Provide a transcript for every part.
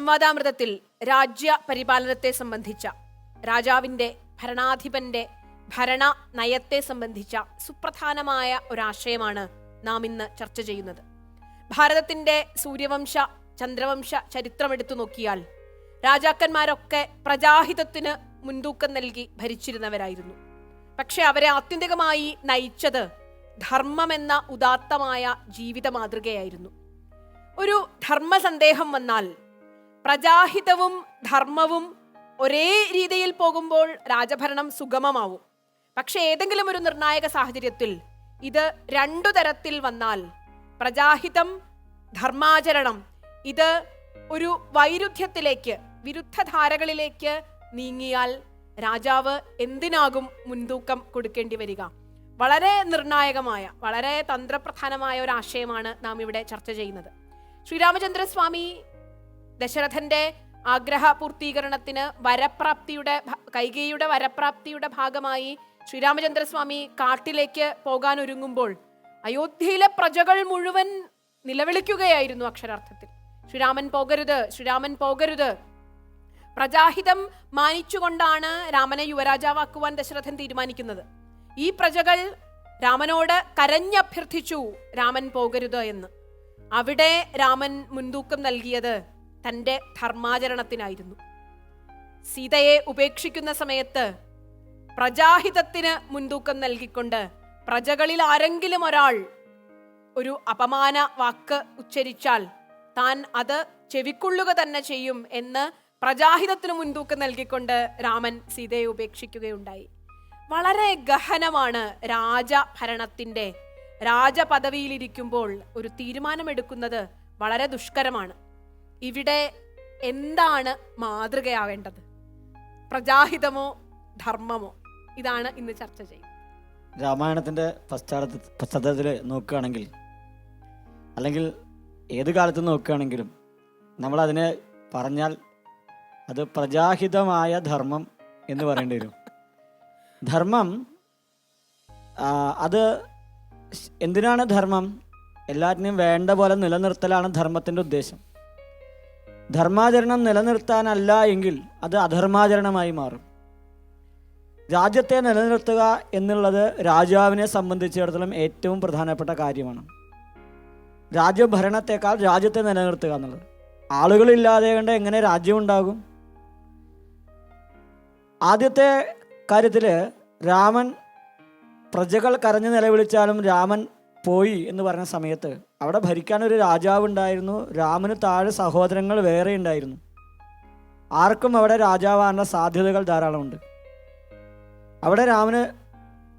സംവാദാമൃതത്തിൽ രാജ്യ പരിപാലനത്തെ സംബന്ധിച്ച, രാജാവിൻ്റെ ഭരണാധിപന്റെ ഭരണ നയത്തെ സംബന്ധിച്ച സുപ്രധാനമായ ഒരാശയമാണ് നാം ഇന്ന് ചർച്ച ചെയ്യുന്നത്. ഭാരതത്തിൻ്റെ സൂര്യവംശ ചന്ദ്രവംശ ചരിത്രമെടുത്തു നോക്കിയാൽ രാജാക്കന്മാരൊക്കെ പ്രജാഹിതത്തിന് മുൻതൂക്കം നൽകി ഭരിച്ചിരുന്നവരായിരുന്നു. പക്ഷെ അവരെ ആത്യന്തികമായി നയിച്ചത് ധർമ്മമെന്ന ഉദാത്തമായ ജീവിത മാതൃകയായിരുന്നു. ഒരു ധർമ്മസന്ദേഹം വന്നാൽ പ്രജാഹിതവും ധർമ്മവും ഒരേ രീതിയിൽ പോകുമ്പോൾ രാജഭരണം സുഗമമാവും. പക്ഷെ ഏതെങ്കിലും ഒരു നിർണായക സാഹചര്യത്തിൽ ഇത് രണ്ടു തരത്തിൽ വന്നാൽ, പ്രജാഹിതം ധർമാചരണം, ഇത് ഒരു വൈരുദ്ധ്യത്തിലേക്ക്, വിരുദ്ധധാരകളിലേക്ക് നീങ്ങിയാൽ രാജാവ് എന്തിനാകും മുൻതൂക്കം കൊടുക്കേണ്ടി വരിക? വളരെ നിർണായകമായ, വളരെ തന്ത്രപ്രധാനമായ ഒരു ആശയമാണ് നാം ഇവിടെ ചർച്ച ചെയ്യുന്നത്. ശ്രീരാമചന്ദ്രസ്വാമി ദശരഥന്റെ ആഗ്രഹ പൂർത്തീകരണത്തിന് കൈകേയിയുടെ വരപ്രാപ്തിയുടെ ഭാഗമായി ശ്രീരാമചന്ദ്രസ്വാമി കാട്ടിലേക്ക് പോകാൻ ഒരുങ്ങുമ്പോൾ അയോധ്യയിലെ പ്രജകൾ മുഴുവൻ നിലവിളിക്കുകയായിരുന്നു അക്ഷരാർത്ഥത്തിൽ. ശ്രീരാമൻ പോകരുത്, ശ്രീരാമൻ പോകരുത്. പ്രജാഹിതം മാനിച്ചുകൊണ്ടാണ് രാമനെ യുവരാജാവാക്കുവാൻ ദശരഥൻ തീരുമാനിക്കുന്നത്. ഈ പ്രജകൾ രാമനോട് കരഞ്ഞഭ്യർത്ഥിച്ചു രാമൻ പോകരുത് എന്ന്. അവിടെ രാമൻ മുൻതൂക്കം നൽകിയത് തൻ്റെ ധർമാചരണത്തിനായിരുന്നു. സീതയെ ഉപേക്ഷിക്കുന്ന സമയത്ത് പ്രജാഹിതത്തിന് മുൻതൂക്കം നൽകിക്കൊണ്ട് പ്രജകളിൽ ആരെങ്കിലും ഒരാൾ ഒരു അപമാന വാക്ക് ഉച്ചരിച്ചാൽ താൻ അത് ചെവിക്കൊള്ളുക തന്നെ ചെയ്യും എന്ന് പ്രജാഹിതത്തിന് മുൻതൂക്കം നൽകിക്കൊണ്ട് രാമൻ സീതയെ ഉപേക്ഷിക്കുകയുണ്ടായി. വളരെ ഗഹനമാണ് രാജഭരണത്തിൻ്റെ, രാജപദവിയിലിരിക്കുമ്പോൾ ഒരു തീരുമാനമെടുക്കുന്നത് വളരെ ദുഷ്കരമാണ്. ഇവിടെ എന്താണ് മാതൃകയാവേണ്ടത്? പ്രജാഹിതമോ ധർമ്മമോ? ഇതാണ് ഇന്ന് ചർച്ച ചെയ്യുന്നത്. രാമായണത്തിൻ്റെ പശ്ചാത്തലത്തിൽ നോക്കുകയാണെങ്കിൽ, അല്ലെങ്കിൽ ഏത് കാലത്ത് നോക്കുകയാണെങ്കിലും, നമ്മളതിനെ പറഞ്ഞാൽ അത് പ്രജാഹിതമായ ധർമ്മം എന്ന് പറയേണ്ടി വരും. ധർമ്മം അത് എന്തിനാണ് ധർമ്മം? എല്ലാറ്റിനെയും വേണ്ട പോലെ നിലനിർത്തലാണ് ധർമ്മത്തിൻ്റെ ഉദ്ദേശം. ധർമാചരണം നിലനിർത്താനല്ല എങ്കിൽ അത് അധർമാചരണമായി മാറും. രാജ്യത്തെ നിലനിർത്തുക എന്നുള്ളത് രാജാവിനെ സംബന്ധിച്ചിടത്തോളം ഏറ്റവും പ്രധാനപ്പെട്ട കാര്യമാണ്. രാജ്യഭരണത്തെക്കാൾ രാജ്യത്തെ നിലനിർത്തുക എന്നുള്ളത്. ആളുകളില്ലാതെ കൊണ്ട് എങ്ങനെ രാജ്യം ഉണ്ടാകും? ആദ്യത്തെ കാര്യത്തിൽ രാമൻ പ്രജകൾ കരഞ്ഞു നിലവിളിച്ചാലും രാമൻ പോയി എന്ന് പറഞ്ഞ സമയത്ത് അവിടെ ഭരിക്കാനൊരു രാജാവ് ഉണ്ടായിരുന്നു. രാമന് താഴെ സഹോദരങ്ങൾ വേറെ ഉണ്ടായിരുന്നു. ആർക്കും അവിടെ രാജാവാനുള്ള സാധ്യതകൾ ധാരാളമുണ്ട്. അവിടെ രാമന്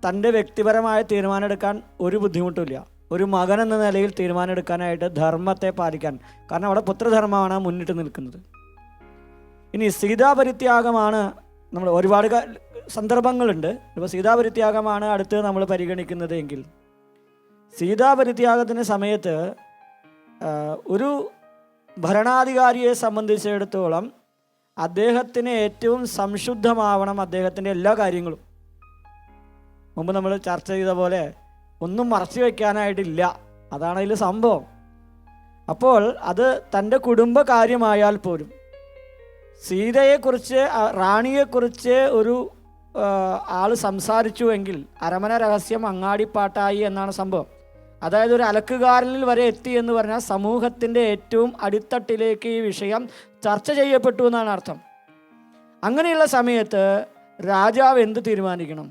തൻ്റെ വ്യക്തിപരമായ തീരുമാനം എടുക്കാൻ ഒരു ബുദ്ധിമുട്ടില്ല. ഒരു മകൻ എന്ന നിലയിൽ തീരുമാനം എടുക്കാനായിട്ട് ധർമ്മത്തെ പാലിക്കാൻ, കാരണം അവിടെ പുത്രധർമ്മമാണ് മുന്നിട്ട് നിൽക്കുന്നത്. ഇനി സീതാപരിത്യാഗമാണ്, നമ്മൾ ഒരുപാട് സന്ദർഭങ്ങളുണ്ട്. ഇപ്പോൾ സീതാപരിത്യാഗമാണ് അടുത്ത് നമ്മൾ പരിഗണിക്കുന്നത് എങ്കിൽ, സീതാപരിത്യാഗത്തിൻ്റെ സമയത്ത് ഒരു ഭരണാധികാരിയെ സംബന്ധിച്ചിടത്തോളം അദ്ദേഹത്തിന് ഏറ്റവും സംശുദ്ധമാവണം അദ്ദേഹത്തിൻ്റെ എല്ലാ കാര്യങ്ങളും. മുമ്പ് നമ്മൾ ചർച്ച ചെയ്ത പോലെ ഒന്നും മറച്ചു വയ്ക്കാനായിട്ടില്ല. അതാണ് അതിൽ സംഭവം. അപ്പോൾ അത് തൻ്റെ കുടുംബകാര്യമായാൽ പോലും സീതയെക്കുറിച്ച്, റാണിയെക്കുറിച്ച് ഒരു ആൾ സംസാരിച്ചു എങ്കിൽ അരമന രഹസ്യം അങ്ങാടിപ്പാട്ടായി എന്നാണ് സംഭവം. അതായത് ഒരു അലക്കുകാരനിൽ വരെ എത്തി എന്ന് പറഞ്ഞാൽ സമൂഹത്തിൻ്റെ ഏറ്റവും അടിത്തട്ടിലേക്ക് ഈ വിഷയം ചർച്ച ചെയ്യപ്പെട്ടു എന്നാണ് അർത്ഥം. അങ്ങനെയുള്ള സമയത്ത് രാജാവ് എന്ത് തീരുമാനിക്കണം?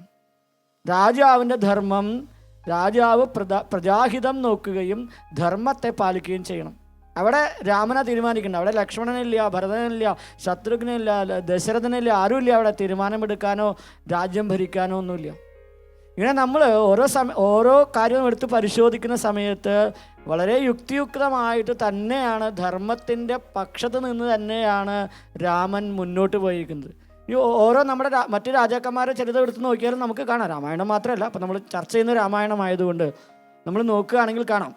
രാജാവിൻ്റെ ധർമ്മം, രാജാവ് പ്രജാഹിതം നോക്കുകയും ധർമ്മത്തെ പാലിക്കുകയും ചെയ്യണം. അവിടെ രാമനെ തീരുമാനിക്കണം. അവിടെ ലക്ഷ്മണനില്ല, ഭരതനില്ല, ശത്രുഘ്നില്ല, ദശരഥനില്ല, ആരുമില്ല. അവിടെ തീരുമാനമെടുക്കാനോ രാജ്യം ഭരിക്കാനോ ഒന്നുമില്ല. ഇങ്ങനെ നമ്മൾ ഓരോ കാര്യവും എടുത്ത് പരിശോധിക്കുന്ന സമയത്ത് വളരെ യുക്തിയുക്തമായിട്ട് തന്നെയാണ്, ധർമ്മത്തിൻ്റെ പക്ഷത്ത് നിന്ന് തന്നെയാണ് രാമൻ മുന്നോട്ട് പോയിരിക്കുന്നത്. ഈ ഓരോ നമ്മുടെ മറ്റു രാജാക്കന്മാരെ ചരിത്രം എടുത്ത് നോക്കിയാലും നമുക്ക് കാണാം. രാമായണം മാത്രമല്ല, അപ്പം നമ്മൾ ചർച്ച ചെയ്യുന്ന രാമായണമായതുകൊണ്ട് നമ്മൾ നോക്കുകയാണെങ്കിൽ കാണാം.